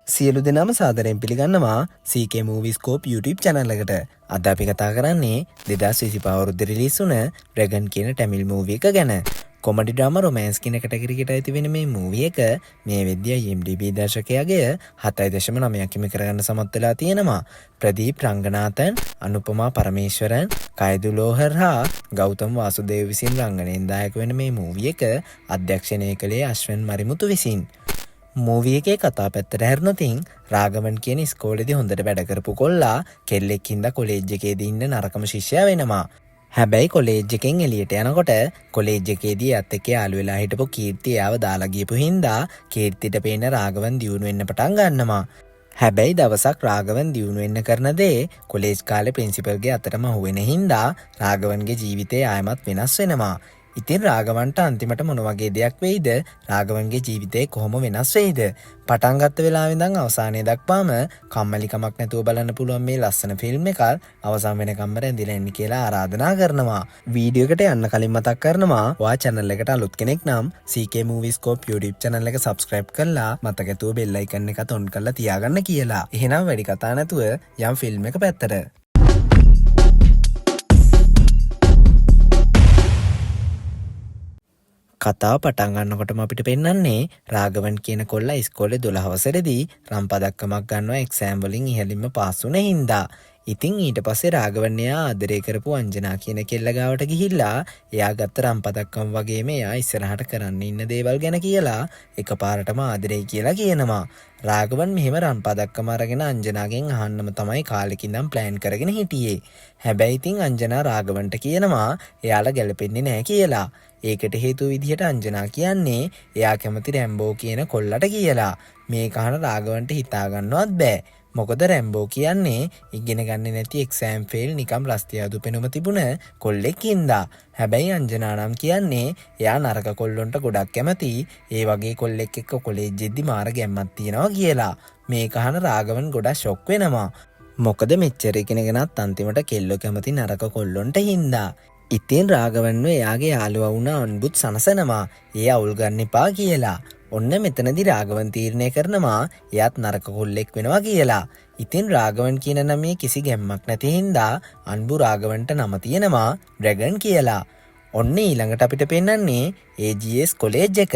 සියලු දෙනාම සාදරයෙන් පිළිගන්නවා CK Moviescope YouTube channel එකට. අද අපි කතා කරන්නේ 2025 අවුරුද්දේ රිලීස් වුණ Dragon කියන Tamil movie එක ගැන. කොමඩි ඩ්‍රාමා රොමෑන්ස් කියන කැටගරි එකට අයිති වෙන මේ movie එක මේ වෙද්දී IMDb දර්ශකයාගේ 7.9ක් හිමි කරගන්න සමත් වෙලා තියෙනවා. ප්‍රදීප් රංගනාතන්, අනුපමා පරමේශ්වරන්, කයිදු ලෝහර් හා ගෞතම වාසුදේව විසින් රංගනයෙන් දායක වෙන මේ movie එක අධ්‍යක්ෂණය කළේ අශ්වන් මරිමුතු විසින්. මූවී එකේ කතා පැත්තට හැරුණොතින් රාගවන් කියන ඉස්කෝලේදී හොඳට වැඩ කරපු කොල්ලා කෙල්ලෙක් හින්දා කොලේජ් එකේදී ඉන්න නරකම ශිෂ්‍යයා වෙනවා. හැබැයි කොලේජ් එකෙන් එළියට යනකොට කොලේජ් එකේදී යත් එක්ක යාළු වෙලා හිටපු කීර්ති එයාව දාලා ගියපු හින්දා කීර්තිට පේන රාගවන් දියුණු වෙන්න පටන් ගන්නවා. හැබැයි දවසක් රාගවන් දියුණු වෙන්න කරන දේ කොලේජ් කාලේ ප්‍රින්සිපල්ගේ අතටම අහුවෙන හින්දා රාගවන්ගේ ජීවිතය ආයමත් වෙනස් වෙනවා. ඉතින් රාගවන්ට අන්තිමට මොන වගේ දෙයක් වෙයිද? රාගවන්ගේ ජීවිතේ කොහොම වෙනස් වෙයිද? පටන් ගත්ත වෙලාවෙ ඉඳන් අවසානයේ දක්වාම කම්මැලිකමක් නැතුව බලන්න පුළුවන් මේ ලස්සන ෆිල්ම් එකක් අවසන් වෙනකම්ම රැඳිලා ඉන්න කියලා ආරාධනා කරනවා. වීඩියෝ එකට යන්න කලින් මතක් කරනවා ඔයා channel එකට අලුත් කෙනෙක් නම් CK Moviescope YouTube channel එක subscribe කරලා මතකතුව bell icon එකත් on කරලා තියාගන්න කියලා. එහෙනම් වැඩි කතා නැතුව යම් ෆිල්ම් එක පැත්තට. කතාව පටන් ගන්නකොටම අපිට පෙන්වන්නේ රාගවන් කියන කොල්ලා ඉස්කෝලේ 12 වසරේදී රම් පදක්කමක් ගන්නවා එක්සෑම් වලින් ඉහළින්ම පාස් වුණ හින්දා. ඉතින් ඊට පස්සේ රාගවන් එයා ආදරය කරපු අංජනා කියන කෙල්ල ගාවට ගිහිල්ලා එයා ගත්ත රම් පදක්කම් වගේම එයා ඉස්සරහට කරන්න ඉන්න දේවල් ගැන කියලා එකපාරටම ආදරේ කියලා කියනවා. රාගවන් මෙහෙම රම් පදක්කම අරගෙන අංජනාගෙන් අහන්නම තමයි කාලෙක ඉඳන් ප්ලෑන් කරගෙන හිටියේ. හැබැයි ඉතින් අංජනා රාගවන්ට කියනවා එයාලා ගැලපෙන්නේ නැහැ කියලා. ඒකට හේතුව විදිහට අංජනා කියන්නේ එයා කැමති රැම්බෝ කියන කොල්ලට කියලා. මේ කහන රාගවන්ට හිතා ගන්නවත් බෑ. මොකද රැම්බෝ කියන්නේ ඉගෙන ගන්නේ නැති එක්සෑම් ෆේල් නිකම් රස්තියාදු පෙනුම තිබුණ කොල්ලෙක් හින්දා. හැබැයි අංජනා නම් කියන්නේ එයා නරක කොල්ලොන්ට ගොඩක් කැමති. ඒ වගේ කොල්ලෙක් එක්ක කොලේජ් එද්දි මාර ගැම්මක් තියෙනවා කියලා. මේ කහන රාගවන් ගොඩක් ෂොක් වෙනවා. මොකද මෙච්චර ඉගෙනගෙනත් අන්තිමට කෙල්ලෝ කැමති නරක කොල්ලොන්ට හින්දා. ඉතින් රාගවන්ව එයාගේ යාළුවා වුණ අන්බුත් සනසනවා ඒ අවුල් ගන්න එපා කියලා. ඔන්න මෙතනදී රාගවන් තීරණය කරනවා එයාත් නරක කොල්ලෙක් වෙනවා කියලා. ඉතින් රාගවන් කියන නමේ කිසි ගැම්මක් නැති හින්දා අන්බු රාගවන්ට නම තියෙනවා ඩ්‍රැගන් කියලා. ඔන්න ඊළඟට අපිට පෙන්වන්නේ AGS කොලේජ් එක.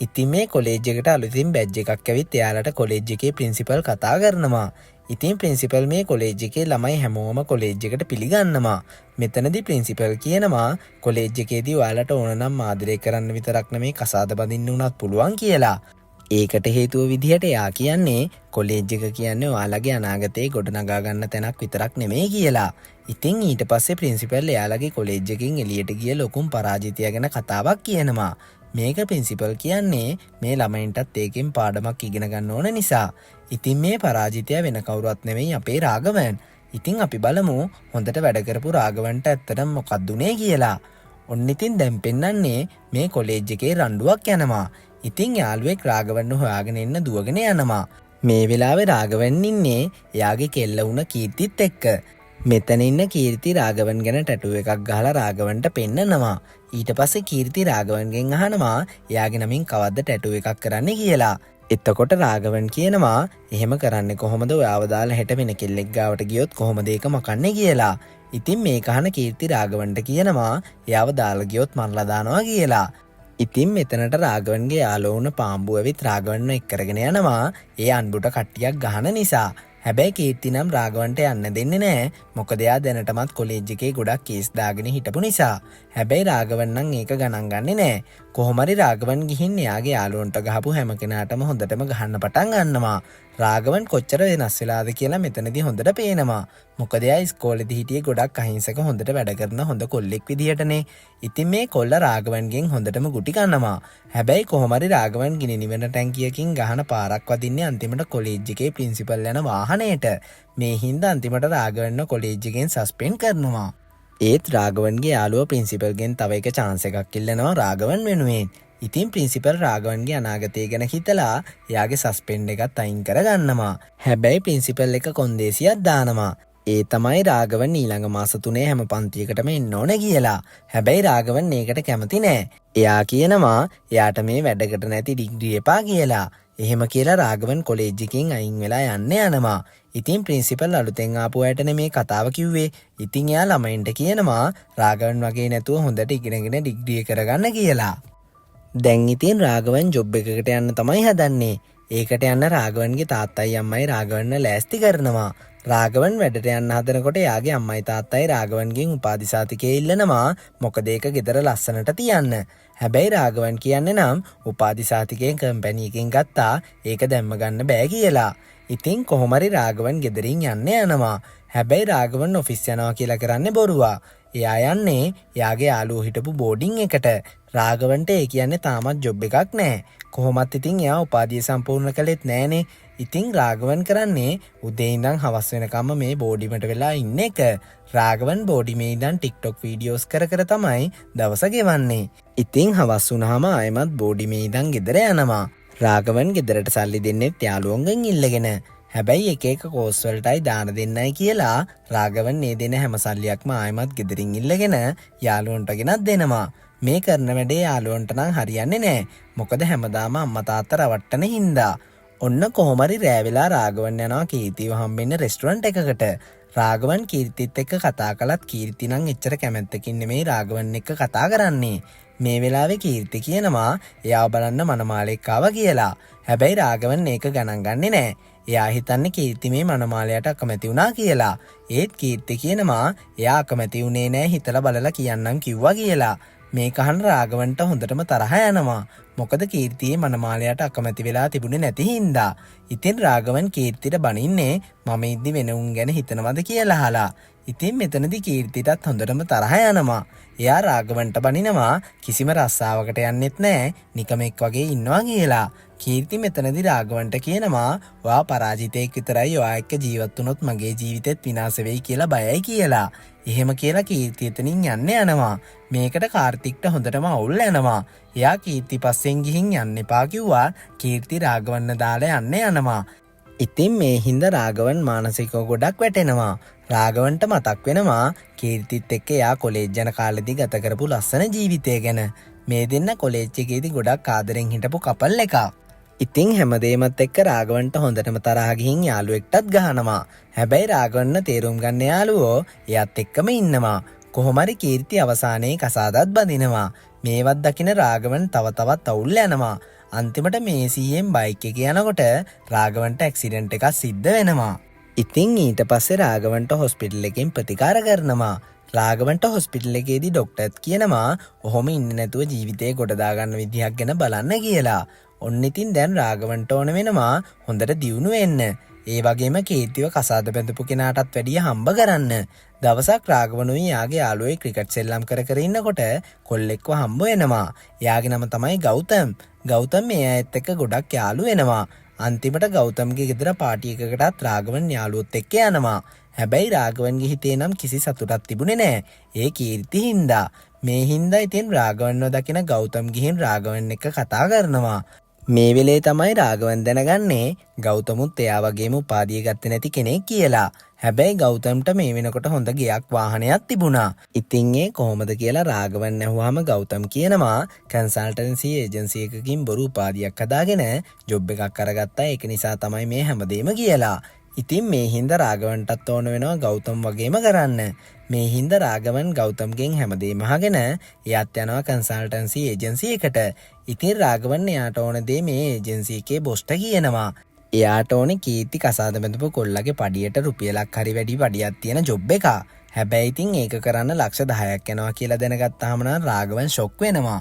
ඉතින් මේ කොලේජ් එකට අලුතින් බැජ් එකක් ඇවිත් එයාලට කොලේජ් එකේ ප්‍රින්සිපල් කතා කරනවා. ඉතින් ප්‍රින්සිපල් මේ කොලේජ් එකේ ළමයි හැමෝම කොලේජ් එකට පිළිගන්නවා. මෙතනදී ප්‍රින්සිපල් කියනවා කොලේජ් එකේදී ඔයාලට ඕන නම් ආදරය කරන්න විතරක් නෙමෙයි කසාද බඳින්න උනත් පුළුවන් කියලා. ඒකට හේතුව විදිහට එයා කියන්නේ කොලේජ් එක කියන්නේ ඔයාලගේ අනාගතේ ගොඩනගා ගන්න තැනක් විතරක් නෙමෙයි කියලා. ඉතින් ඊට පස්සේ ප්‍රින්සිපල් එයාලගේ කොලේජ් එකකින් එළියට ගිය ලොකුම පරාජිතය ගැන කතාවක් කියනවා. මේක ප්‍රින්සිපල් කියන්නේ මේ ළමයින්ටත් ඒකෙන් පාඩමක් ඉගෙන ගන්න ඕන නිසා. ඉතින් මේ පරාජිතය වෙන කවුරුවත් නෙමෙයි අපේ රාගවන්. ඉතින් අපි බලමු හොඳට වැඩ කරපු රාගවන්ට ඇත්තටම මොකක්ද උනේ කියලා. ඔන්න ඉතින් දැන් පෙන්වන්නේ මේ කොලේජ් එකේ රණ්ඩුවක් යනවා. ඉතින් යාළුවෙක් රාගවන්ව හොයාගෙන එන්න දුවගෙන යනවා. මේ වෙලාවේ රාගවන් ඉන්නේ එයාගේ කෙල්ල වුණ කීර්තිත් එක්ක. මෙතන ඉන්න කීර්ති රාගවන් ගැන ටැටූ එකක් ගහලා රාගවන්ට පෙන්නනවා. ඊට පස්සේ කීර්ති රාගවන්ගෙන් අහනවා එයාගේ නමින් කවද්ද ටැටූ එකක් කරන්න කියලා. එතකොට රාගවන් කියනවා එහෙම කරන්නේ කොහොමද? ඔයාව දාලා හෙට වෙන කෙල්ලෙක් ගාවට ගියොත් කොහොමද ඒක මකන්නේ කියලා. ඉතින් මේක අහන කීර්ති රාගවන්ට කියනවා එයාව දාලා ගියොත් මරලා දානවා කියලා. ඉතින් මෙතනට රාගවන්ගේ යාළුවා වුණ පාම්බු ඇවිත් රාගවන්ව එක් කරගෙන යනවා ඒ අන්බුට කට්ටියක් ගහන නිසා. හැබැයි කීර්ති නම් රාගවන්ට යන්න දෙන්නේ නැහැ. මොකද එයා දැනටමත් කොලේජ් එකේ ගොඩක් කේස් දාගෙන හිටපු නිසා. හැබැයි රාගවන් නම් ඒක ගණන් ගන්නේ නැහැ. කොහොම හරි රාගවන් ගිහින් එයාගේ යාළුවන්ට ගහපු හැම කෙනාටම හොඳටම ගහන්න පටන් ගන්නවා. රාගවන් කොච්චර වෙනස් වෙලාද කියලා මෙතනදී හොඳට පේනවා. මොකද එයා ඉස්කෝලේදී හිටියේ ගොඩක් අහිංසක හොඳට වැඩ කරන හොඳ කොල්ලෙක් විදිහටනේ. ඉතින් මේ කොල්ල රාගවන්ගෙන් හොඳටම ගුටි ගන්නවා. හැබැයි කොහොම හරි රාගවන් ගිනි නිවන ටැංකියකින් ගහන පාරක් වදින්නේ අන්තිමට කොලේජ් එකේ ප්‍රින්සිපල් යන වාහනේට. මේ හින්දා අන්තිමට රාගවන්ව කොලේජ් එකෙන් සස්පෙන්ඩ් කරනවා. ඒත් රාගවන්ගේ යාළුවා ප්‍රින්සිපල්ගෙන් තව එක chance එකක් ඉල්ලනවා රාගවන් වෙනුවෙන්. ඉතින් ප්‍රින්සිපල් රාගවන්ගේ අනාගතය ගැන හිතලා එයාගේ සස්පෙන්ඩ් එකත් අයින් කරගන්නවා. හැබැයි ප්‍රින්සිපල් එක කොන්දේසියක් දානවා. ඒ තමයි රාගවන් ඊළඟ මාස 3 හැම පන්තියකටම එන්න ඕන කියලා. හැබැයි රාගවන් ඒකට කැමති නෑ. එයා කියනවා එයාට මේ වැඩකට නැති ඩිග්‍රී එපා කියලා. එහෙම කියලා රාගවන් කොලෙජ් එකකින් අයින් වෙලා යන්න යනවා. ඉතින් ප්‍රින්සිපල් අලුතෙන් ආපු අයටනේ මේ කතාව කිව්වේ. ඉතින් එයා ළමයින්ට කියනවා රාගවන් වගේ නැතුව හොඳට ඉගෙනගෙන ඩිග්‍රී කරගන්න කියලා. දැන් ඉතින් රාගවන් ජොබ් එකකට යන්න තමයි හදන්නේ. ඒකට යන්න රාගවන්ගේ තාත්තයි අම්මයි රාගවන්න ලෑස්ති කරනවා. රාගවන් වැඩට යන්න හදනකොට යාගේ අම්මයි තාත්තයි රාගවන්ගෙන් උපාධි සාතිකය ඉල්ලනවා. මොකද ඒක ගෙදර ලස්සනට තියන්න. හැබැයි රාගවන් කියන්නේ නම් උපාධි සාතිකයෙන් කම්පැනි එකකින් ගත්තා. ඒක දැම්ම ගන්න බෑ කියලා. ඉතින් කොහොම හරි රාගවන් ගෙදරින් යන්න යනවා. හැබැයි රාගවන් ඔෆිස් යනවා කියලා කරන්නේ බොරුවා. එයා යන්නේ යාගේ යාළුවෝ හිටපු බෝඩින් එකට. රාගවන්ට ඒ කියන්නේ තාමත් ජොබ් එකක් නැහැ. කොහොමත් ඉතින් එයා උපාධිය සම්පූර්ණ කළෙත් නැහනේ. ඉතින් රාගවන් කරන්නේ උදේ ඉඳන් හවස වෙනකම්ම මේ බෝඩිමට වෙලා ඉන්න එක. රාගවන් බෝඩිමේ ඉඳන් TikTok වීඩියෝස් කර කර තමයි දවස ගෙවන්නේ. ඉතින් හවස් වුණාම ආයෙමත් බෝඩිමේ ඉඳන් ගෙදර යනවා. රාගවන් ගෙදරට සල්ලි දෙන්නෙත් යාළුවන්ගෙන් ඉල්ලගෙන. හැබැයි එක එක කෝස් වලටයි දාන දෙන්නයි කියලා රාගවන් මේ දෙන හැම සල්ලියක්ම ආයෙමත් ගෙදරින් ඉල්ලගෙන යාළුවන්ට ගෙනත් දෙනවා. මේ කරන වැඩේ යාළුවන්ට නම් හරියන්නේ නැහැ. මොකද හැමදාම අම්මා තාත්තා රවට්ටන හින්දා. ඔන්න කොහොම හරි රෑ වෙලා රාගවන් යනවා කීර්තිව හම්බෙන්න රෙස්ටුරන්ට් එකකට. රාගවන් කීර්තිත් එක්ක කතා කළත් කීර්ති නම් එච්චර කැමැත්තකින් නෙමෙයි රාගවන් එක්ක කතා කරන්නේ. මේ වෙලාවේ කීර්ති කියනවා එයාව බලන්න මනමාලෙක් ආවා කියලා. හැබැයි රාගවන් ඒක ගණන් ගන්නේ නැහැ. එයා හිතන්නේ කීර්ති මේ මනමාලයට අකමැති වුණා කියලා. ඒත් කීර්ති කියනවා එයා අකමැති වුණේ නැහැ හිතලා බලලා කියන්නම් කිව්වා කියලා. මේක අහන රාගවන්ට හොඳටම තරහ යනවා. මොකද කීර්තියේ මනමාලයට අකමැති වෙලා තිබුණේ නැති හින්දා. ඉතින් රාගවන් කීර්තිට බනින්නේ මම ඉද්දි වෙන උන් ගැන හිතනවද කියලා අහලා. ඉතින් මෙතනදී කීර්තිටත් හොඳටම තරහ යනවා. එයා රාගවන්ට බනිනවා කිසිම රස්සාවකට යන්නෙත් නැහැ නිකමෙක් වගේ ඉන්නවා කියලා. කීර්ති මෙතනදී රාගවන්ට කියනවා ඔයා පරාජිතයෙක් විතරයි ඔයා එක්ක ජීවත් වුණොත් මගේ ජීවිතෙත් විනාශ වෙයි කියලා බයයි කියලා. එහෙම කියලා කීර්ති එතනින් යන්න යනවා. මේකට කාර්තික්ට හොඳටම අවුල් යනවා. එයා කීර්ති පස්සෙන් ගිහින් යන්න එපා කිව්වා. කීර්ති රාගවන්න දාලා යන්න යනවා. ඉතින් මේ හින්දා රාගවන් මානසිකව ගොඩක් වැටෙනවා. රාගවන්ට මතක් වෙනවා කීර්තිත් එක්ක එයා කොලෙජ් යන කාලෙදී ගත කරපු ලස්සන ජීවිතය ගැන. මේ දෙන්න කොලෙජ් එකේදී ගොඩක් ආදරෙන් හිටපු කපල් එකක්. ඉතින් හැමදේමත් එක්ක රාගවන්ට හොඳටම තරහ ගිහින් යාළුවෙක්ටත් ගහනවා. හැබැයි රාගවන්න තේරුම් ගන්න යාළුවෝ එයාත් එක්කම ඉන්නවා. කොහොම හරි කීර්ති අවසානයේ කසාදත් බඳිනවා. මේවත් දකින රාගවන් තව තවත් අවුල් යනවා. අන්තිමට මේ සීයෙන් බයික් එක යනකොට රාගවන්ට ඇක්සිඩන්ට් එකක් සිද්ධ වෙනවා. ඉතින් ඊට පස්සේ රාගවන්ට හොස්පිටල් එකෙන් ප්‍රතිකාර කරනවා. රාගවන්ට හොස්පිටල් එකේදී ඩොක්ටර්ත් කියනවා ඔහොම ඉන්නේ නැතුව ජීවිතේ ගොඩ දාගන්න විදිහක් ගැන බලන්න කියලා. ඔන්න ඉතින් දැන් රාගවන්ට ඕන වෙනවා හොඳට දියුණු වෙන්න. ඒ වගේම කීර්තිව කසාද බැඳපු කෙනාටත් වැඩිය හම්බ කරන්න. දවසක් රාගවනුයි යාගේ යාළුවෝ ක්‍රිකට් සෙල්ලම් කර කර ඉන්නකොට කොල්ලෙක්ව හම්බ වෙනවා. එයාගේ නම තමයි ගෞතම්. ගෞතම් මේ අයත් එක්ක ගොඩක් යාළු වෙනවා. අන්තිමට ගෞතම්ගේ ගෙදර පාටි එකකටත් රාගවන් යාළුවොත් එක්ක යනවා. හැබැයි රාගවන්ගේ හිතේ නම් කිසි සතුටක් තිබුණේ නැහැ. ඒ කීර්ති හින්දා. මේ හින්දා ඉතින් රාගවන්ව දකින ගෞතම් ගිහින් රාගවන් එක්ක කතා කරනවා. මේ වෙලේ තමයි රාගවන් දැනගන්නේ ගෞතමුත් එයා වගේම උපාධිය ගත්තේ නැති කෙනෙක් කියලා. හැබැයි ගෞතම්ට මේ වෙනකොට හොඳ ගෙයක් වාහනයක් තිබුණා. ඉතින් ඒ කොහොමද කියලා රාගවන් ඇහුවාම ගෞතම් කියනවා කන්සල්ටන්සි ඒජන්සි එකකින් බොරු උපාධියක් හදාගෙන ජොබ් එකක් අරගත්තා. ඒක නිසා තමයි මේ හැමදේම කියලා. ඉතින් මේ හින්දා රාගවන්ටත් ඕන වෙනවා ගෞතම් වගේම කරන්න. මේ හින්දා රාගවන් ගෞතම්ගෙන් හැමදේම අහගෙන එයාත් යනවා කන්සල්ටන්සි ඒජන්සි එකට. ඉතින් රාගවන් එයාට ඕන දේ මේ ඒජන්සි එකේ බොස්ට කියනවා. එයාට ඕනේ කීර්ති කසාද බැඳපු කොල්ලගේ පඩියට රුපියලක් හරි වැඩි පඩියක් තියෙන ජොබ් එක. හැබැයි ඉතින් ඒක කරන්න ලක්ෂ 10ක් යනවා කියලා දැනගත්තාම නම් රාගවන් ෂොක් වෙනවා.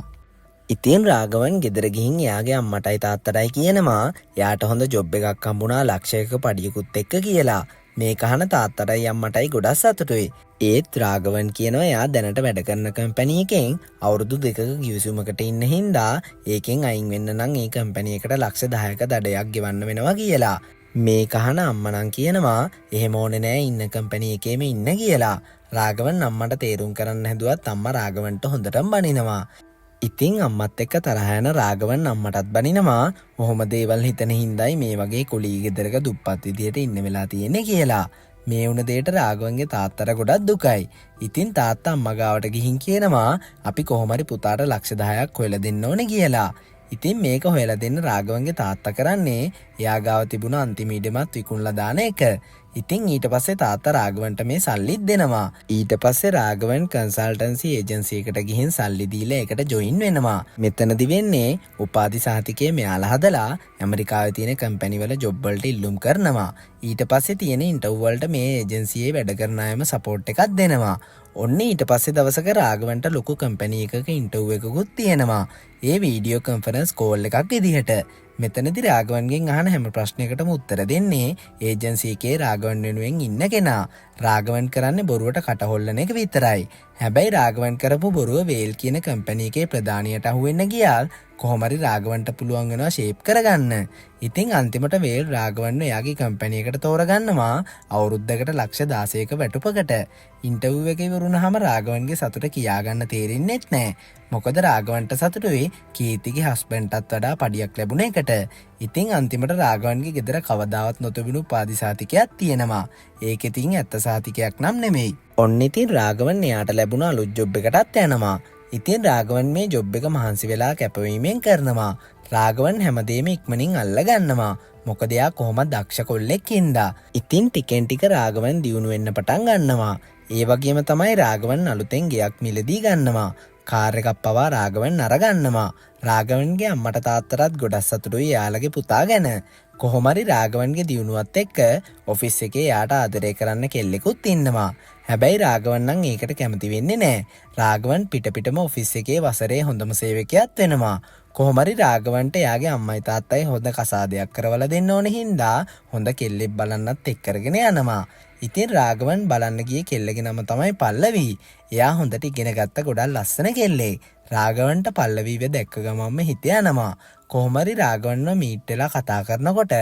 ඉතින් රාගවන් ගෙදර ගිහින් එයාගේ අම්මටයි තාත්තටයි කියනවා එයාට හොඳ ජොබ් එකක් හම්බුණා ලක්ෂයක පඩියකුත් එක්ක කියලා. මේක අහන තාත්තටයි අම්මටයි ගොඩක් සතුටුයි. ඒත් රාගවන් කියනවා එයා දැනට වැඩ කරන කම්පැනි එකෙන් අවුරුදු 2ක ගිවිසුමකට ඉන්න හින්දා ඒකෙන් අයින් වෙන්න නම් ඒ කම්පැනි එකට ලක්ෂ 10ක දඩයක් ගෙවන්න වෙනවා කියලා. මේක අහන අම්මා නම් කියනවා එහෙම ඕනේ නෑ ඉන්න කම්පැනි එකේම ඉන්න කියලා. රාගවන් අම්මට තේරුම් කරන්න හැදුවත් අම්මා රාගවන්ට හොඳටම බනිනවා. ඉතින් අම්මත් එක්ක තරහ යන රාගවන් අම්මටත් බනිනවා ඔහොම දේවල් හිතන හින්දායි මේ වගේ කුලී ගෙදරක දුප්පත් විදියට ඉන්න වෙලා තියෙන්නේ කියලා. මේ වුණ දෙයට රාගවන්ගේ තාත්තට ගොඩක් දුකයි. ඉතින් තාත්තා අම්මා ගාවට ගිහින් කියනවා අපි කොහොම හරි පුතාට ලක්ෂ 10ක් හොයලා දෙන්න ඕනේ කියලා. ඉතින් මේක හොයලා දෙන්න රාගවන්ගේ තාත්තා කරන්නේ එයා ගාව තිබුණ අන්තිම ඉඩමත් විකුණලා දාන එක. ඉතින් ඊට පස්සේ තාත්තා රාගවන්ට මේ සල්ලිත් දෙනවා. ඊට පස්සේ රාගවන් කන්සල්ටන්සි ඒජන්සි එකට ගිහින් සල්ලි දීලා ඒකට ජොයින් වෙනවා. මෙතනදි වෙන්නේ උපාධි සහතිකය මෙයාලා හදලා ඇමරිකාවේ තියෙන කම්පැනි වල ජොබ් වලට ඉල්ලුම් කරනවා. ඊට පස්සේ තියෙන ඉන්ටර්වයුව වලට මේ ඒජන්සියේ වැඩ කරන අයම සපෝට් එකක් දෙනවා. ඔන්න ඊට පස්සේ දවසක රාගවන්ට ලොකු කම්පැනි එකක ඉන්ටර්වයුව එකකුත් තියෙනවා. ඒ වීඩියෝ කොන්ෆරන්ස් කෝල් එකක් විදිහට. මෙතනදි රාගවන්ගෙන් අහන හැම ප්‍රශ්නයකටම උත්තර දෙන්නේ ඒජන්සි එකේ රාගවන් වෙනුවෙන් ඉන්න කෙනා. රාගවන් කරන්නේ බොරුවට කට හොල්ලන එක විතරයි. හැබැයි රාගවන් කරපු බොරුව වේල් කියන කම්පැනි එකේ ප්‍රධානියට අහුවෙන්න ගියාල් කොහොම හරි රාගවන්ට පුළුවන් වෙනවා ෂේප් කරගන්න. ඉතින් අන්තිමට වේල් රාගවන්ව එයාගේ කම්පැනි එකට තෝරගන්නවා අවුරුද්දකට ලක්ෂ 16ක වැටුපකට. ඉන්ටර්විව් එක ඉවරුනහම රාගවන්ගේ සතුට කියාගන්න තේරෙන්නෙත් නැහැ. මොකද රාගවන්ට සතුටුයි කීර්තිගේ හස්බන්ඩ්ටත් වඩා පඩියක් ලැබුණ එකට. ඉතින් අන්තිමට රාගවන්ගේ ගෙදර කවදාවත් නොතිබුණු උපාධි සහතිකයක් තියෙනවා. ඒක ඉතින් ඇත්ත සහතිකයක් නම් නෙමෙයි. ඔන්න ඉතින් රාගවන් එයාට ලැබුණ අලුත් ජොබ් එකටත් යනවා. ඉතින් රාගවන් මේ ජොබ් එක මහන්සි වෙලා කැපවීමෙන් කරනවා. රාගවන් හැමදේම ඉක්මනින් අල්ලගන්නවා. මොකද එයා කොහොමද දක්ෂ කොල්ලෙක් හින්දා. ඉතින් ටිකෙන් ටික රාගවන් දියුණු වෙන්න පටන් ගන්නවා. ඒ වගේම තමයි රාගවන් අලුතෙන් ගෙයක් මිලදී ගන්නවා. කාර් එකක් පවා රාගවන් අරගන්නවා. රාගවන්ගේ අම්මට තාත්තටත් ගොඩක් සතුටුයි එයාලගේ පුතා ගැන. කොහොම හරි රාගවන්ගේ දියුණුවත් එක්ක ඔෆිස් එකේ යාට ආදරය කරන්න කෙල්ලෙකුත් ඉන්නවා. හැබැයි රාගවන් නම් ඒකට කැමති වෙන්නේ නැහැ. රාගවන් පිටම ඔෆිස් එකේ වසරේ හොඳම සේවකයෙක් වෙනවා. කොහොම හරි රාගවන්ට එයාගේ අම්මයි තාත්තයි හොඳ කසාදයක් කරවලා දෙන්න ඕන හින්දා හොඳ කෙල්ලෙක් බලන්නත් එක් කරගෙන යනවා. ඉතින් රාගවන් බලන්න ගියේ කෙල්ලගේ නම තමයි පල්ලවි. එයා හොඳට ඉගෙන ගත්ත ගොඩක් ලස්සන කෙල්ලෙක්. රාගවන්ට පල්ලවිව දැක්ක ගමන්ම හිත යනවා. කොහොම හරි රාගවන්ව මීට් වෙලා කතා කරනකොට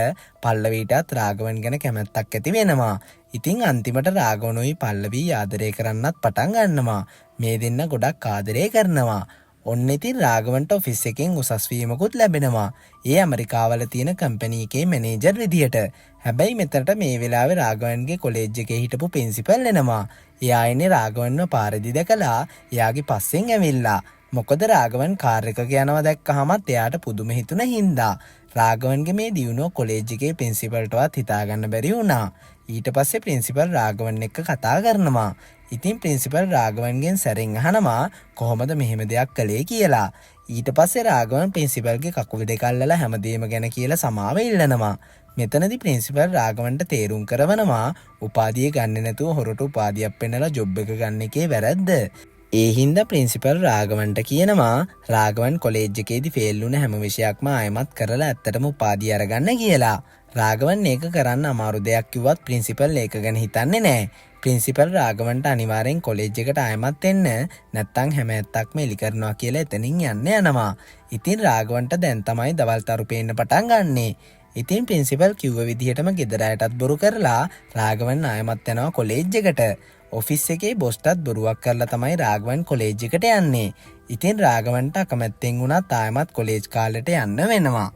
පල්ලවිටත් රාගවන් ගැන කැමැත්තක් ඇති වෙනවා. ඉතින් අන්තිමට රාගවනුයි පල්ලවි ආදරය කරන්නත් පටන් ගන්නවා. මේ දෙන්න ගොඩක් ආදරය කරනවා. ඔන්න ඉතින් රාගවන්ට ඔෆිස් එකෙන් උසස් වීමකුත් ලැබෙනවා. ඒ ඇමරිකාවල තියෙන කම්පැනි එකේ මැනේජර් විදියට. හැබැයි මෙතනට මේ වෙලාවේ රාගවන්ගේ කොලෙජ් එකේ හිටපු ප්‍රින්සිපල් එනවා. එයා ඉන්නේ රාගවන්ව පාරදී දැකලා එයාගේ පස්සෙන් ඇවිල්ලා. මොකද රාගවන් කාර් එකක යනවා දැක්කහමත් එයාට පුදුම හිතුන හින්දා. රාගවන්ගේ මේ දියුණුව කොලෙජ් එකේ ප්‍රින්සිපල්ටවත් හිතාගන්න බැරි වුණා. ඊට පස්සේ ප්‍රින්සිපල් රාගවන් එක්ක කතා කරනවා. ඉතින් ප්‍රින්සිපල් රාගවන්ගෙන් සැරෙන් අහනවා කොහොමද මෙහෙම දෙයක් කළේ කියලා. ඊට පස්සේ රාගවන් ප්‍රින්සිපල්ගේ කකුල දෙක අල්ලලා හැමදේම ගැන කියලා සමාව ඉල්ලනවා. මෙතනදී ප්‍රින්සිපල් රාගවන්ට තේරුම් කරවනවා උපාධිය ගන්න නැතුව හොරට උපාධියක් පෙන්නලා ජොබ් එක ගන්න එකේ වැරද්ද. ඒ හින්දා ප්‍රින්සිපල් රාගවන්ට කියනවා රාගවන් කොලෙජ් එකේදී ෆේල් වුණ හැම විෂයක්ම ආයෙමත් කරලා ඇත්තටම උපාධිය අරගන්න කියලා. රාගවන් ඒක කරන්න අමාරු දෙයක් කිව්වත් ප්‍රින්සිපල් ඒක ගැන හිතන්නේ නැහැ. ප්‍රින්සිපල් රාගවන්ට අනිවාර්යෙන් කොලෙජ් එකට ආයෙමත් එන්න නැත්නම් හැම ඇත්තක්ම එලි කරනවා කියලා එතනින් යන්න යනවා. ඉතින් රාගවන්ට දැන් තමයි දවල්තරු පේන්න පටන් ගන්නෙ. ඉතින් ප්‍රින්සිපල් කිව්ව විදිහටම ගෙදර අයටත් බොරු කරලා රාගවන් ආයෙමත් යනවා කොලෙජ් එකට. ඔෆිස් එකේ බොස්ටත් බොරුවක් කරලා තමයි රාගවන් කොලෙජ් එකට යන්නේ. ඉතින් රාගවන්ට අකමැත්තෙන් වුණත් ආයෙමත් කොලෙජ් කාලෙට යන්න වෙනවා.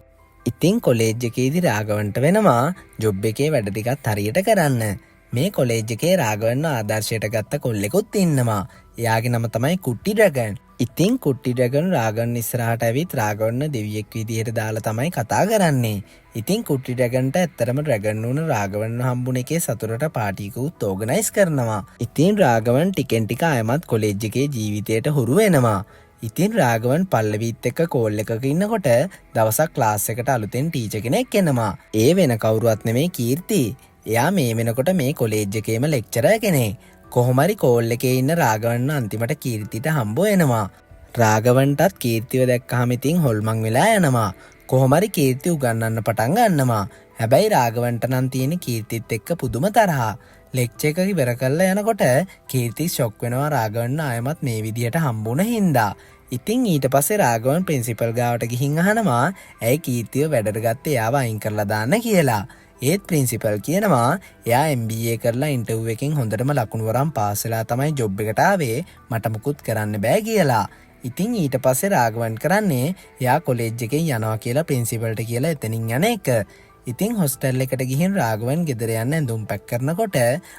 ඉතින් කොලෙජ් එකේදී රාගවන්ට වෙනවා ජොබ් එකේ වැඩ ටිකත් හරියට කරන්න. මේ කොලෙජ් එකේ රාගවන්ව ආදර්ශයට ගත්ත කොල්ලෙකුත් ඉන්නවා. එයාගේ නම තමයි කුට්ටි ඩ්‍රැගන්. ඉතින් කුට්ටි ඩ්‍රැගන් රාගවන් ඉස්සරහට ඇවිත් රාගවන්ව දෙවියෙක් විදියට දාලා තමයි කතා කරන්නේ. ඉතින් කුට්ටි ඩ්‍රැගන්ට ඇත්තටම ඩ්‍රැගන් වුණ රාගවන්ව හම්බුන එකේ සතුටට පාටියකුත් ඕගනයිස් කරනවා. ඉතින් රාගවන් ටිකෙන් ටික ආයමත් කොලෙජ් එකේ ජීවිතයට හුරු වෙනවා. ඉතින් රාගවන් පල්ලවිත් එක්ක කෝල් එකක ඉන්නකොට දවසක් ක්ලාස් එකට අලුතෙන් ටීචර් කෙනෙක් එනවා. ඒ වෙන කවුරුවත් නෙමෙයි කීර්ති. එයා මේ වෙනකොට මේ කොලෙජ් එකේම ලෙක්චරර් කෙනෙක්. කොහොම හරි කෝල් එකේ ඉන්න රාගවන්ව අන්තිමට කීර්තිට හම්බ වෙනවා. රාගවන්ටත් කීර්තිව දැක්කහම ඉතින් හොල්මන් වෙලා යනවා. කොහොම හරි කීර්ති උගන්වන්න පටන් ගන්නවා. හැබැයි රාගවන්ට නම් තියෙන කීර්තිත් එක්ක පුදුම තරහා. ලෙක්චර් එක ඉවර කරලා යනකොට කීර්ති ෂොක් වෙනවා රාගවන්න ආයෙමත් මේ විදියට හම්බුන හින්දා. ඉතින් ඊට පස්සේ රාගවන් ප්‍රින්සිපල් ගාවට ගිහින් අහනවා ඇයි කීර්තිව වැඩට ගත්තේ එයාව අයින් කරලා දාන්න කියලා. ඒත් ප්‍රින්සිපල් කියනවා එයා MBA කරලා ඉන්ටර්විව් එකෙන් හොඳටම ලකුණු වරන් පාස් වෙලා තමයි ජොබ් එකට ආවේ මට මුකුත් කරන්න බෑ කියලා. ඉතින් ඊට පස්සේ රාගවන් කරන්නේ එයා කොලෙජ් එකෙන් යනවා කියලා ප්‍රින්සිපල්ට කියලා එතනින් යන එක. ඉතින් හොස්ටල් එකට ගිහින් රාගවන් ගෙදර යන්න ඇඳුම් පැක් කරනකොට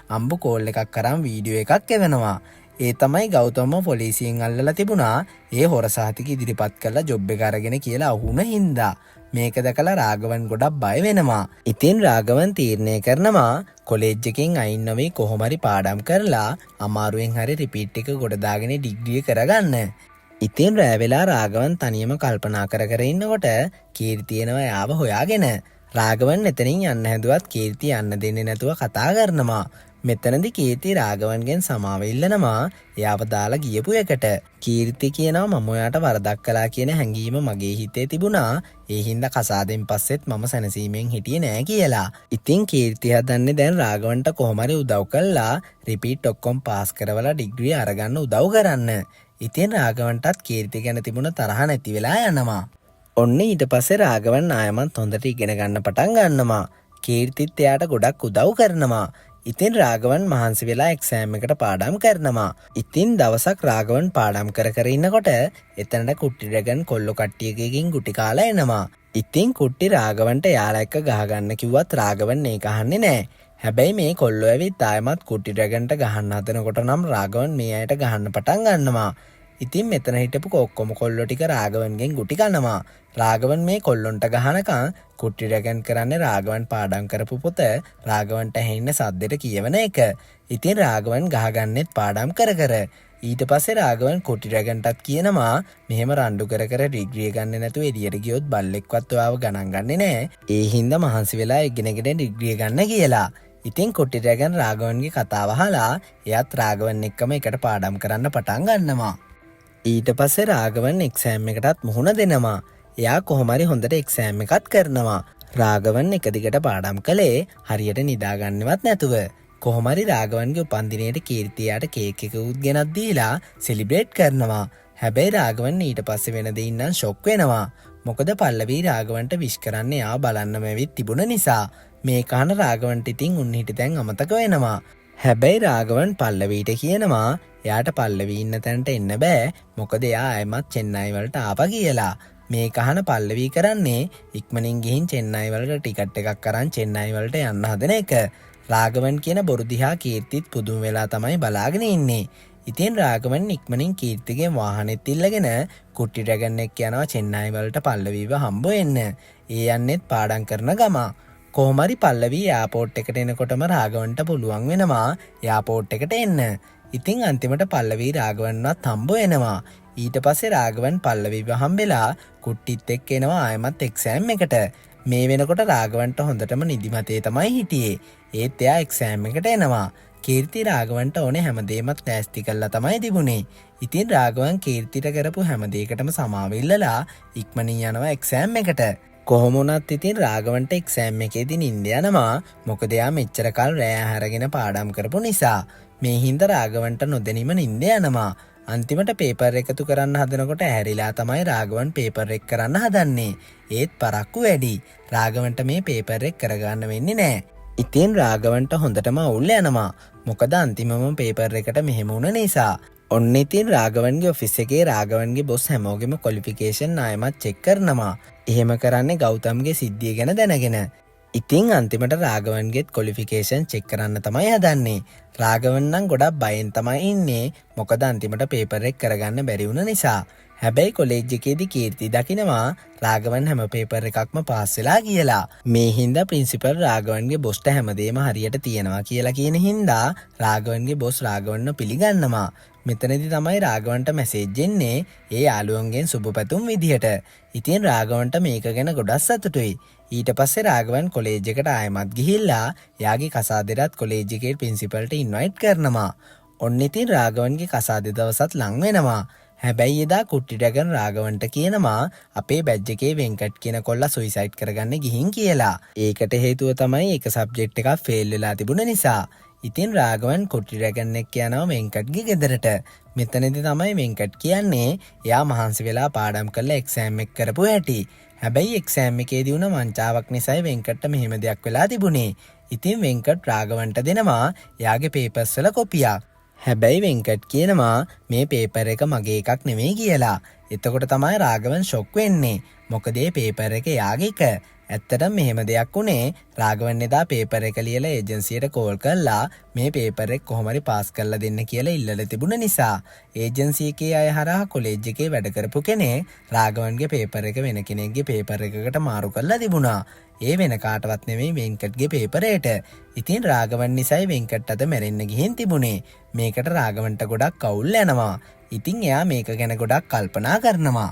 අම්බු කෝල් එකක් කරන් වීඩියෝ එකක් එවනවා. ඒ තමයි ගෞතම පොලිසියෙන් අල්ලලා තිබුණා ඒ හොර සහතික ඉදිරිපත් කරලා ජොබ් එක අරගෙන කියලා අහුන හින්දා. මේක දැකලා රාගවන් ගොඩක් බය වෙනවා. ඉතින් රාගවන් තීරණය කරනවා කොලෙජ් එකෙන් අයින් නොවී කොහොම හරි පාඩම් කරලා අමාරුවෙන් හරි රිපීට් එක ගොඩ දාගෙන ඩිග්‍රී කරගන්න. ඉතින් රෑ වෙලා රාගවන් තනියම කල්පනා කර කර ඉන්නකොට කීර්ති එනවා එයාව හොයාගෙන. රාගවන් එතනින් යන්න හැදුවත් කීර්ති යන්න දෙන්නේ නැතුව කතා කරනවා. මෙතනදි කීර්ති රාගවන්ගෙන් සමාව ඉල්ලනවා එයාව දාලා ගියපු එකට. කීර්ති කියනවා මම ඔයාට වරදක් කළා කියන හැඟීම මගේ හිතේ තිබුණා. ඒ හින්දා කසාදෙන් පස්සෙත් මම සැනසීමෙන් හිටියේ නෑ කියලා. ඉතින් කීර්ති හදන්නේ දැන් රාගවන්ට කොහොම හරි උදව් කළා රිපීට් ඔක්කොම පාස් කරවලා ඩිග්‍රී අරගන්න උදව් කරන්න. ඉතින් රාගවන්ටත් කීර්ති ගැන තිබුණ තරහ නැති වෙලා යනවා. ඔන්න ඊට පස්සේ රාගවන් ආයමත් හොඳට ඉගෙන ගන්න පටන් ගන්නවා. කීර්තිත් එයාට ගොඩක් උදව් කරනවා. ඉතින් රාගවන් මහන්සි වෙලා එක්සෑම් එකට පාඩම් කරනවා. ඉතින් දවසක් රාගවන් පාඩම් කර කර ඉන්නකොට එතනට කුට්ටි ඩ්‍රැගන් කොල්ලෝ කට්ටියකින් ගුටි කාලා එනවා. ඉතින් කුට්ටි රාගවන්ට එයාලා එක්ක ගහගන්න කිව්වත් රාගවන් ඒක අහන්නේ නැහැ. හැබැයි මේ කොල්ලෝ ඇවිත් ආයමත් කුට්ටි ඩ්‍රැගන්ට ගහන්න හදනකොට නම් රාගවන් මේ අයට ගහන්න පටන් ගන්නවා. ඉතින් මෙතන හිටපු ඔක්කොම කොල්ලෝ ටික රාගවන්ගෙන් ගුටි කනවා. රාගවන් මේ කොල්ලොන්ට ගහනකම් කුට්ටි ඩ්‍රැගන් කරන්නේ රාගවන් පාඩම් කරපු පොත රාගවන්ට ඇහෙන්න සද්දෙට කියවන එක. ඉතින් රාගවන් ගහගන්නෙත් පාඩම් කර කර. ඊට පස්සේ රාගවන් කුට්ටි ඩ්‍රැගන්ටත් කියනවා මෙහෙම රණ්ඩු කර කර ඩිග්‍රී ගන්න නැතුව එළියට ගියොත් බල්ලෙක්වත් ඔයාව ගණන් ගන්නේ නැහැ. ඒ හින්දා මහන්සි වෙලා ඉගෙනගෙන ඩිග්‍රී ගන්න කියලා. ඉතින් කුට්ටි ඩ්‍රැගන් රාගවන්ගේ කතාව අහලා එයාත් රාගවන් එක්කම එකට පාඩම් කරන්න පටන් ගන්නවා. ඊට පස්සේ රාගවන් එක්සෑම් එකටත් මුහුණ දෙනවා. එයා කොහොම හරි හොඳට එක්සෑම් එකත් කරනවා. රාගවන් එක දිගට පාඩම් කළේ හරියට නිදාගන්නවත් නැතුව. කොහොම හරි රාගවන්ගේ උපන්දිනේට කීර්තියට කේක් එකකුත් ගෙනත් දීලා සෙලිබ්‍රේට් කරනවා. හැබැයි රාගවන් ඊට පස්සේ වෙන දේ ඉන්නම් ෂොක් වෙනවා. මොකද පල්ලවී රාගවන්ට විශ් කරන්න එයා බලන්නම ඇවිත් තිබුණ නිසා. මේ කහන රාගවන්ට ඉතින් උන් හිටිතැන් අමතක වෙනවා. හැබැයි රාගවන් පල්ලවීට කියනවා එයාට පල්ලවී ඉන්න තැනට එන්න බෑ. මොකද එයා ආයෙමත් චෙන්නයි වලට ආවා කියලා. මේ කහන පල්ලවී කරන්නේ ඉක්මනින් ගිහින් චෙන්නයි වලට ටිකට් එකක් අරන් චෙන්නයි වලට යන්න හදන එක. රාගවන් කියන බොරු දිහා කීර්තිත් පුදුම වෙලා තමයි බලාගෙන ඉන්නේ. ඉතින් රාගවන් ඉක්මනින් කීර්තිගේ වාහනේත් ඉල්ලගෙන කුට්ටි ඩ්‍රැගන් එක්ක යනවා චෙන්නයි වලට පල්ලවීව හම්බ වෙන්න. ඒ යන්නෙත් පාඩම් කරන ගම. කොහොම හරි පල්ලවී එයාපෝට් එකට එනකොටම රාගවන්ට පුළුවන් වෙනවා එයාපෝට් එකට එන්න. ඉතින් අන්තිමට පල්ලවී රාගවන්වත් හම්බ වෙනවා. ඊට පස්සේ රාගවන් පල්ලවීව හම්බෙලා කුට්ටිත් එක්ක එනවා ආයමත් එක්සෑම් එකට. මේ වෙනකොට රාගවන්ට හොඳටම නිදිමතේ තමයි හිටියේ. ඒත් එයා එක්සෑම් එකට එනවා. කීර්ති රාගවන්ට ඕනේ හැමදේමත් ලෑස්ති කරලා තමයි තිබුණේ. ඉතින් රාගවන් කීර්තිට කරපු හැමදේකටම සමාව ඉල්ලලා ඉක්මනින් යනවා එක්සෑම් එකට. කොහොම වුණත් ඉතින් රාගවන්ට එක්සෑම් එකේදී නිින්ද යනවා. මොකද එයා මෙච්චර කල් රෑ හැරගෙන පාඩම් කරපු නිසා. මේ හින්දා රාගවන්ට නොදැනීම නිින්ද යනවා. අන්තිමට පේපර් එකතු කරන්න හදනකොට ඇහැරිලා තමයි රාගවන් පේපර් එක කරන්න හදන්නේ. ඒත් පරක්කු වැඩි. රාගවන්ට මේ පේපර් එක කරගන්න වෙන්නේ නැහැ. ඉතින් රාගවන්ට හොඳටම අවුල් යනවා. මොකද අන්තිමම පේපර් එකට මෙහෙම වුණ නිසා. ඔන්න ඉතින් රාගවන්ගේ ඔෆිස් එකේ රාගවන්ගේ බොස් හැමෝගෙම ක්වොලිෆිකේෂන් ආයෙමත් චෙක් කරනවා. එහෙම කරන්නේ ගෞතම්ගේ සිද්ධිය ගැන දැනගෙන. ඉතින් අන්තිමට රාගවන්ගේත් ක්වොලිෆිකේෂන් චෙක් කරන්න තමයි හදන්නේ. රාගවන් නම් ගොඩක් බයෙන් තමයි ඉන්නේ. මොකද අන්තිමට පේපර් එක කරගන්න බැරි වුණ නිසා. හැබැයි කොලෙජ් එකේදී කීර්ති දකිනවා රාගවන් හැම පේපර් එකක්ම පාස් වෙලා කියලා. මේ හින්දා ප්‍රින්සිපල් රාගවන්ගේ බොස්ට හැමදේම හරියට තියෙනවා කියලා කියන හින්දා රාගවන්ගේ බොස් රාගවන්ව පිළිගන්නවා. මෙතනදී තමයි රාගවන්ට මැසේජ් එන්නේ ඒ යාළුවන්ගෙන් සුබ පැතුම් විදිහට. ඉතින් රාගවන්ට මේක ගැන ගොඩක් සතුටුයි. ඊට පස්සේ රාගවන් කොලෙජ් එකට ආයෙමත් ගිහිල්ලා යාගේ කසාදෙටත් කොලෙජ් එකේ ප්‍රින්සිපල්ට ඉන්වයිට් කරනවා. ඔන්න ඉතින් රාගවන්ගේ කසාදෙ දවසත් ලං වෙනවා. හැබැයි එදා කුට්ටි ඩ්‍රැගන් රාගවන්ට කියනවා අපේ බැජ් එකේ වෙන්කට් කියන කොල්ලා සුයිසයිඩ් කරගන්න ගිහින් කියලා. ඒකට හේතුව තමයි එක සබ්ජෙක්ට් එකක් ෆේල් වෙලා තිබුණ නිසා. ඉතින් රාගවන් කුට්ටි ඩ්‍රැගන් එක්ක යනවා වෙන්කට්ගේ ගෙදරට. මෙතනදී තමයි වෙන්කට් කියන්නේ එයා මහන්සි වෙලා පාඩම් කරලා එක්සෑම් එක කරපු හැටි. හැබැයි එක්සෑම් එකේදී වුණ වංචාවක් නිසායි වෙන්කට්ට මෙහෙම දෙයක් වෙලා තිබුණේ. ඉතින් වෙන්කට් රාගවන්ට දෙනවා එයාගේ පේපර්ස් වල කොපියක්. හැබැයි වෙන්කට් කියනවා මේ පේපර් එක මගේ එකක් නෙමෙයි කියලා. එතකොට තමයි රාගවන් ෂොක් වෙන්නේ. මොකද මේ පේපර් එක එයාගේ එක. ඇත්තටම මෙහෙම දෙයක් උනේ රාගවන් එදා පේපර් එක ලියලා ඒජන්සියට කෝල් කරලා මේ පේපර් එක කොහොම හරි පාස් කරලා දෙන්න කියලා ඉල්ලලා තිබුණ නිසා ඒජන්සි එකේ අය හරහා කොලෙජ් එකේ වැඩ කරපු කෙනෙක් රාගවන්ගේ පේපර් එක වෙන කෙනෙක්ගේ පේපර් එකකට මාරු කරලා තිබුණා. ඒ වෙන කාටවත් නෙමෙයි වෙන්කට්ගේ පේපරේට. ඉතින් රාගවන් නිසයි වෙන්කට් අත මැරෙන්න ගිහින් තිබුණේ. මේකට රාගවන්ට ගොඩක් අවුල් යනවා. ඉතින් එයා මේක ගැන ගොඩක් කල්පනා කරනවා.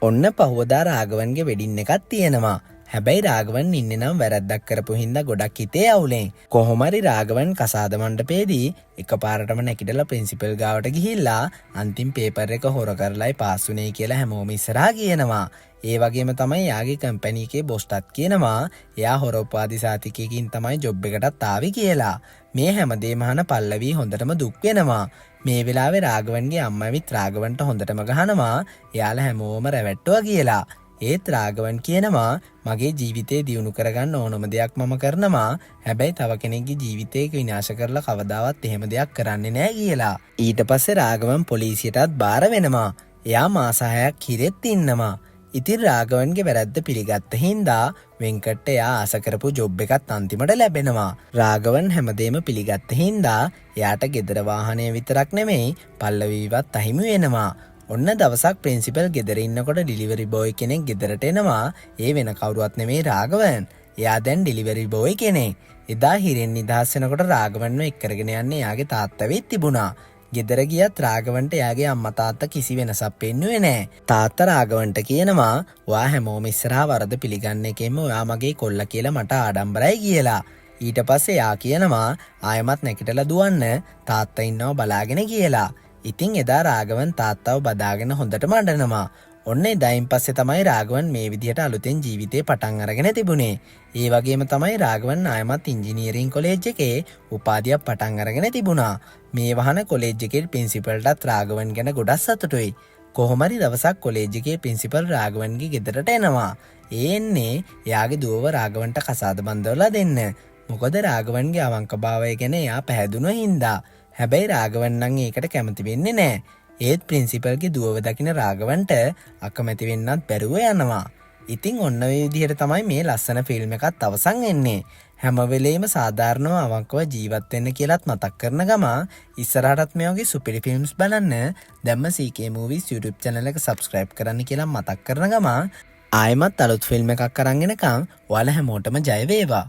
ඔන්න පහුවදා රාගවන්ගේ වෙඩින් එකක් තියෙනවා. හැබැයි රාගවන් ඉන්නේ නම් වැරද්දක් කරපු හින්දා ගොඩක් හිතේ අවුලෙන්. කොහොම හරි රාගවන් කසාද මණ්ඩපයේදී එකපාරටම නැගිටලා ප්‍රින්සිපල් ගාවට ගිහිල්ලා අන්තිම පේපර් එක හොර කරලායි පාස් වුනේ කියලා හැමෝම ඉස්සරහා කියනවා. ඒ වගේම තමයි යාගේ කම්පැනි එකේ බොස්ටත් කියනවා එයා හොර උපාධි සාතිකයකින් තමයි ජොබ් එකටත් ආවේ කියලා. මේ හැමදේම අහන පල්ලවි හොඳටම දුක් වෙනවා. මේ වෙලාවේ රාගවන්ගේ අම්මා ඇවිත් රාගවන්ට හොඳටම ගහනවා එයාලා හැමෝම රැවට්ටුවා කියලා. ඒත් රාගවන් කියනවා මගේ ජීවිතේ දියුණු කරගන්න ඕනම දෙයක් මම කරනවා. හැබැයි තව කෙනෙක්ගේ ජීවිතේ විනාශ කරලා කවදාවත් එහෙම දෙයක් කරන්නේ නැහැ කියලා. ඊට පස්සේ රාගවන් පොලිසියටත් බාර වෙනවා. එයා මාස 6ක් හිරෙත් ඉන්නවා. ඉතින් රාගවන්ගේ වැරද්ද පිළිගත්ත හින්දා වෙන්කට්ට එයා ආස කරපු ජොබ් එකත් අන්තිමට ලැබෙනවා. රාගවන් හැමදේම පිළිගත්ත හින්දා එයාට ගෙදර වාහනය විතරක් නෙමෙයි පල්ලවීවත් අහිමි වෙනවා. ඔන්න දවසක් ප්‍රින්සිපල් ගෙදර ඉන්නකොට ඩිලිවරි බෝයි කෙනෙක් ගෙදරට එනවා. ඒ වෙන කවුරුවත් නෙමෙයි රාගවන්. එයා දැන් ඩිලිවරි බෝයි කෙනෙක්. එදා හිරෙන් නිදහස් වෙනකොට රාගවන්ව එක් කරගෙන යන්නේ එයාගේ තාත්තා වෙත් තිබුණා. ගෙදර ගියත් රාගවන්ට එයාගේ අම්මා තාත්තා කිසි වෙනසක් පෙන්නුවේ නැහැ. තාත්තා රාගවන්ට කියනවා ඔයා හැමෝම ඉස්සරහා වරද පිළිගන්න එකෙන්ම ඔයා මගේ කොල්ලා කියලා මට ආඩම්බරයි කියලා. ඊට පස්සේ එයා කියනවා ආයමත් නැගිටලා දුවන්න තාත්තා ඉන්නව බලාගෙන කියලා. ඉතින් එදා රාගවන් තාත්තව බදාගෙන හොඳටම අඬනවා. ඔන්න එදායින් පස්සේ තමයි රාගවන් මේ විදිහට අලුතෙන් ජීවිතේ පටන් අරගෙන තිබුණේ. ඒ වගේම තමයි රාගවන් ආයමත් ඉංජිනේරින් කොලෙජ් එකේ උපාධියක් පටන් අරගෙන තිබුණා. මේ වහන කොලෙජ් එකේ ප්‍රින්සිපල්ටත් රාගවන් ගැන ගොඩක් සතුටුයි. කොහොම හරි දවසක් කොලෙජ් එකේ ප්‍රින්සිපල් රාගවන්ගේ ගෙදරට එනවා. එන්නේ එයාගේ දුවව රාගවන්ට කසාද බඳවලා දෙන්න. මොකද රාගවන්ගේ අවංකභාවය ගැන එයා පැහැදුණු හින්දා. හැබැයි රාගවන් නම් ඒකට කැමති වෙන්නේ නැහැ. ඒත් ප්‍රින්සිපල්ගේ දුවව දකින රාගවන්ට අකමැති වෙන්නත් බැරුව යනවා. ඉතින් ඔන්න ඔය විදිහට තමයි මේ ලස්සන ෆිල්ම් එකත් අවසන් වෙන්නේ. හැම වෙලේම සාධාරණව අවංකව ජීවත් වෙන්න කියලාත් මතක් කරන ගම ඉස්සරහටත් මේ වගේ සුපිරි ෆිල්ම්ස් බලන්න දැම්ම CK Movies YouTube channel එක subscribe කරන්න කියලා මතක් කරන ගම ආයෙමත් අලුත් ෆිල්ම් එකක් අරන් එනකම් ඔයාලා හැමෝටම ජය වේවා.